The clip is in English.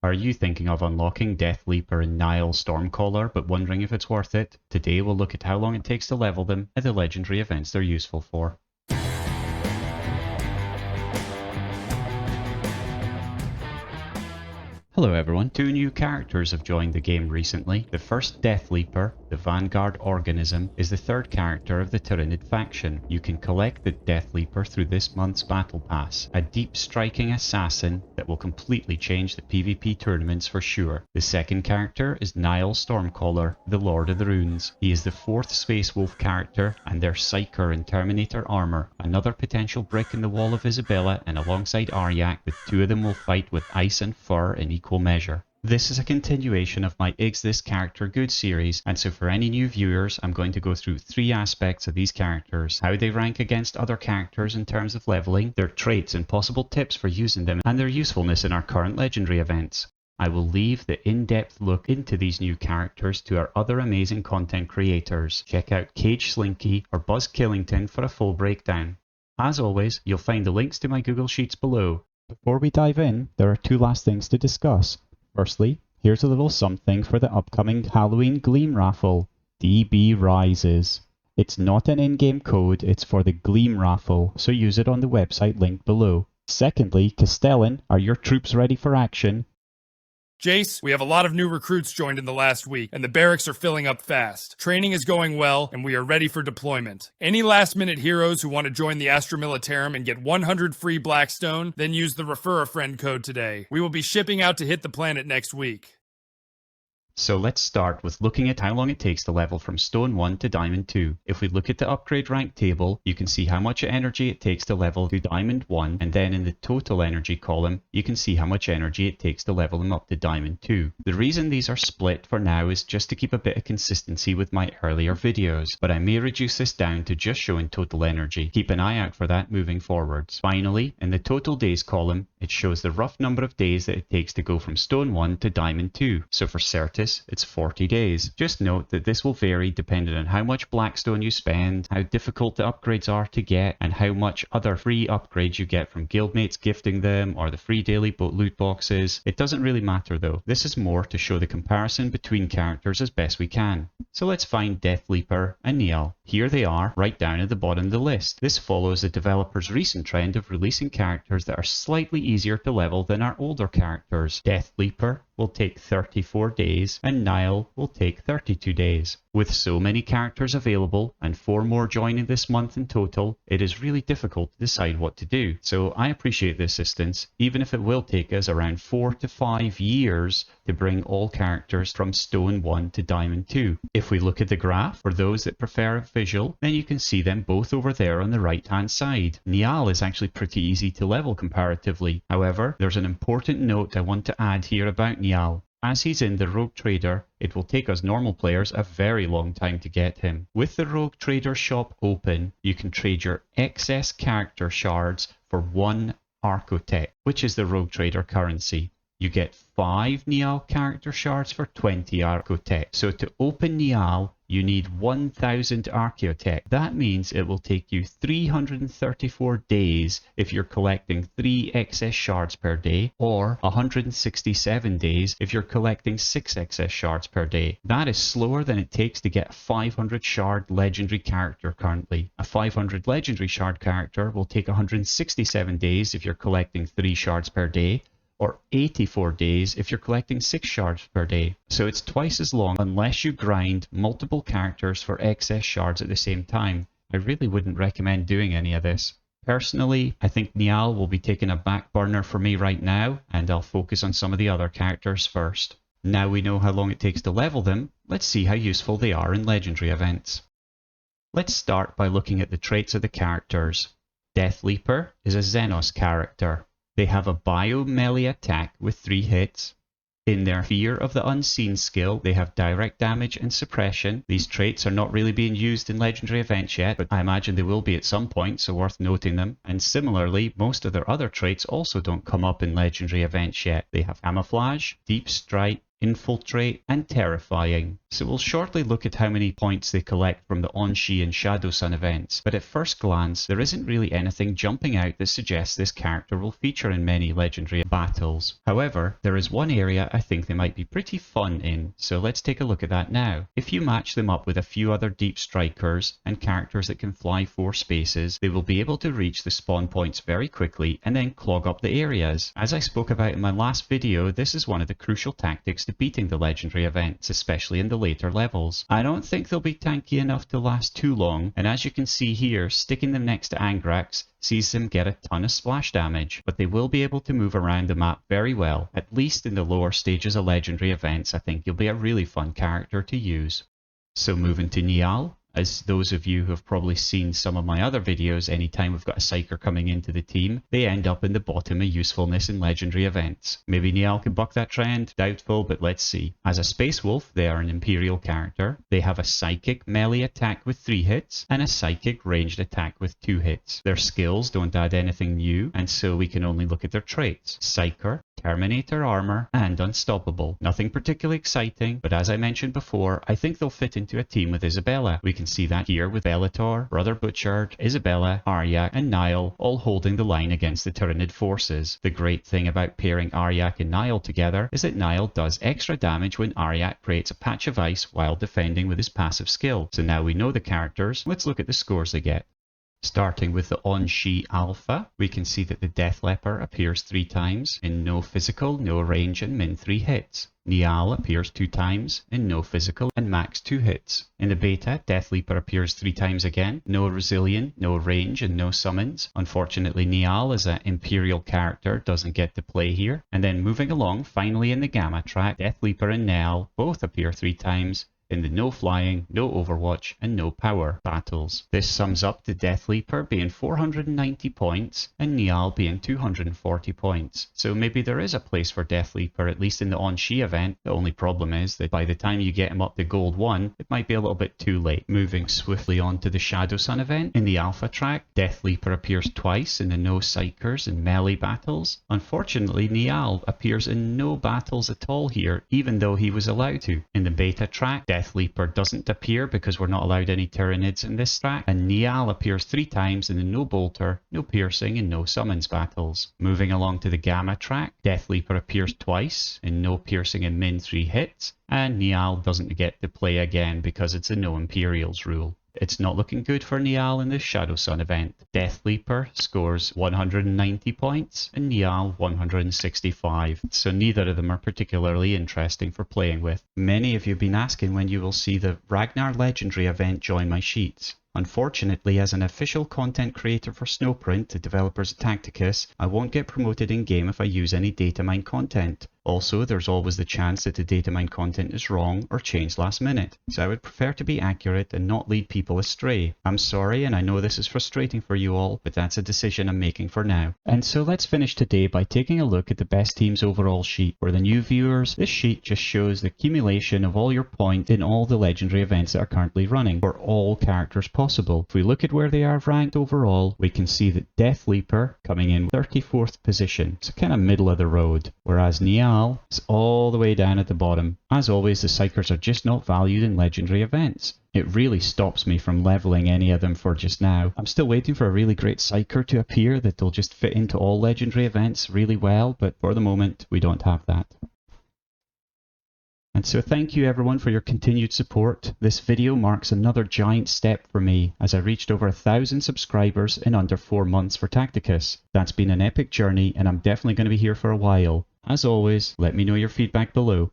Are you thinking of unlocking Deathleaper and Njal Stormcaller but wondering if it's worth it? Today we'll look at how long it takes to level them and the legendary events they're useful for. Hello everyone, 2 new characters have joined the game recently. The first Deathleaper, the Vanguard Organism, is the 3rd character of the Tyranid faction. You can collect the Deathleaper through this month's Battle Pass, a deep striking assassin that will completely change the PvP tournaments for sure. The second character is Njal Stormcaller, the Lord of the Runes. He is the 4th Space Wolf character and their Psyker and Terminator armor, another potential brick in the wall of Isabella, and alongside Aryak, the 2 of them will fight with ice and fur in equal measure. This is a continuation of my Is This Character Good series, and so for any new viewers I'm going to go through 3 aspects of these characters: how they rank against other characters in terms of leveling, their traits and possible tips for using them, and their usefulness in our current legendary events. I will leave the in-depth look into these new characters to our other amazing content creators. Check out Cage Slinky or Buzz Killington for a full breakdown. As always, you'll find the links to my Google Sheets below. Before we dive in, there are 2 last things to discuss. Firstly, here's a little something for the upcoming Halloween Gleam raffle, DB Rises. It's not an in-game code, it's for the Gleam raffle, so use it on the website linked below. Secondly, Castellan, are your troops ready for action? Jace, we have a lot of new recruits joined in the last week, and the barracks are filling up fast. Training is going well, and we are ready for deployment. Any last-minute heroes who want to join the Astra Militarum and get 100 free blackstone, then use the Refer a Friend code today. We will be shipping out to hit the planet next week. So let's start with looking at how long it takes to level from Stone 1 to Diamond 2. If we look at the upgrade rank table, you can see how much energy it takes to level to Diamond 1, and then in the total energy column, you can see how much energy it takes to level them up to Diamond 2. The reason these are split for now is just to keep a bit of consistency with my earlier videos, but I may reduce this down to just showing total energy. Keep an eye out for that moving forwards. Finally, in the total days column, it shows the rough number of days that it takes to go from Stone 1 to Diamond 2. So for Certus, it's 40 days. Just note that this will vary depending on how much blackstone you spend, how difficult the upgrades are to get, and how much other free upgrades you get from guildmates gifting them or the free daily loot boxes. It doesn't really matter though. This is more to show the comparison between characters as best we can. So let's find Deathleaper and Njal. Here they are, right down at the bottom of the list. This follows the developer's recent trend of releasing characters that are slightly easier to level than our older characters. Deathleaper will take 34 days and Njal will take 32 days. With so many characters available and 4 more joining this month in total, it is really difficult to decide what to do. So I appreciate the assistance, even if it will take us around 4 to 5 years to bring all characters from Stone 1 to Diamond 2. If we look at the graph, for those that prefer a visual, then you can see them both over there on the right hand side. Njal is actually pretty easy to level comparatively. However, there's an important note I want to add here about Njal. As he's in the Rogue Trader, it will take us normal players a very long time to get him. With the Rogue Trader shop open, you can trade your excess character shards for 1 Archotech, which is the Rogue Trader currency. You get 5 Njal character shards for 20 Archotech. So to open Njal, you need 1000 Archotech. That means it will take you 334 days if you're collecting 3 excess shards per day, or 167 days if you're collecting 6 excess shards per day. That is slower than it takes to get a 500 shard legendary character currently. A 500 legendary shard character will take 167 days if you're collecting 3 shards per day, or 84 days if you're collecting 6 shards per day. So it's twice as long unless you grind multiple characters for excess shards at the same time. I really wouldn't recommend doing any of this. Personally, I think Njal will be taking a back burner for me right now, and I'll focus on some of the other characters first. Now we know how long it takes to level them, let's see how useful they are in legendary events. Let's start by looking at the traits of the characters. Deathleaper is a Xenos character. They have a bio-melee attack with 3 hits. In their Fear of the Unseen skill, they have direct damage and suppression. These traits are not really being used in legendary events yet, but I imagine they will be at some point, so worth noting them. And similarly, most of their other traits also don't come up in legendary events yet. They have camouflage, deep strike, Infiltrate, and Terrifying. So we'll shortly look at how many points they collect from the On-Shi and Shadow Sun events, but at first glance there isn't really anything jumping out that suggests this character will feature in many legendary battles. However, there is one area I think they might be pretty fun in, so let's take a look at that now. If you match them up with a few other deep strikers and characters that can fly 4 spaces, they will be able to reach the spawn points very quickly and then clog up the areas. As I spoke about in my last video, this is one of the crucial tactics to beating the legendary events, especially in the later levels. I don't think they'll be tanky enough to last too long, and as you can see here, sticking them next to Angrax sees them get a ton of splash damage, but they will be able to move around the map very well. At least in the lower stages of legendary events, I think you'll be a really fun character to use. So moving to Njal. As those of you who have probably seen some of my other videos, anytime we've got a Psyker coming into the team, they end up in the bottom of usefulness in legendary events. Maybe Njal can buck that trend? Doubtful, but let's see. As a Space Wolf, they are an Imperial character. They have a Psychic melee attack with 3 hits, and a Psychic ranged attack with 2 hits. Their skills don't add anything new, and so we can only look at their traits. Psyker, Terminator armor, and Unstoppable. Nothing particularly exciting, but as I mentioned before, I think they'll fit into a team with Isabella. We can see that here with Bellator, Brother Butchard, Isabella, Aryak, and Njal all holding the line against the Tyranid forces. The great thing about pairing Aryak and Njal together is that Njal does extra damage when Aryak creates a patch of ice while defending with his passive skill. So now we know the characters, let's look at the scores they get. Starting with the On-Shi Alpha, we can see that the Deathleaper appears 3 times in no physical, no range, and min 3 hits. Njal appears 2 times in no physical and max 2 hits. In the beta, Deathleaper appears 3 times again, no resilient, no range, and no summons. Unfortunately, Njal as an Imperial character doesn't get to play here. And then moving along, finally in the Gamma track, Deathleaper and Njal both appear 3 times in the no flying, no overwatch, and no power battles. This sums up to Deathleaper being 490 points and Njal being 240 points. So maybe there is a place for Deathleaper, at least in the On-Shi event. The only problem is that by the time you get him up to Gold 1, it might be a little bit too late. Moving swiftly on to the Shadow Sun event, in the Alpha track, Deathleaper appears twice in the no Psykers and melee battles. Unfortunately, Njal appears in no battles at all here, even though he was allowed to. In the beta track, Deathleaper doesn't appear because we're not allowed any Tyranids in this track, and Njal appears 3 times in the no Bolter, no Piercing, and no Summons battles. Moving along to the Gamma track, Deathleaper appears twice in no Piercing and min 3 hits, and Njal doesn't get to play again because it's a no Imperials rule. It's not looking good for Njal in this Shadow Sun event. Deathleaper scores 190 points and Njal 165, so neither of them are particularly interesting for playing with. Many of you have been asking when you will see the Ragnar Legendary event join my sheets. Unfortunately, as an official content creator for Snowprint, the developers at Tacticus, I won't get promoted in-game if I use any data mine content. Also, there's always the chance that the data mine content is wrong or changed last minute, so I would prefer to be accurate and not lead people astray. I'm sorry, and I know this is frustrating for you all, but that's a decision I'm making for now. And so let's finish today by taking a look at the best teams overall sheet. For the new viewers, this sheet just shows the accumulation of all your points in all the legendary events that are currently running, for all characters possible. If we look at where they are ranked overall, we can see that Deathleaper coming in 34th position, so kind of middle of the road, whereas Njal is all the way down at the bottom. As always, the Psykers are just not valued in legendary events. It really stops me from leveling any of them for just now. I'm still waiting for a really great Psyker to appear that'll just fit into all legendary events really well, but for the moment we don't have that. And so thank you everyone for your continued support. This video marks another giant step for me as I reached over 1,000 subscribers in under 4 months for Tacticus. That's been an epic journey and I'm definitely going to be here for a while. As always, let me know your feedback below.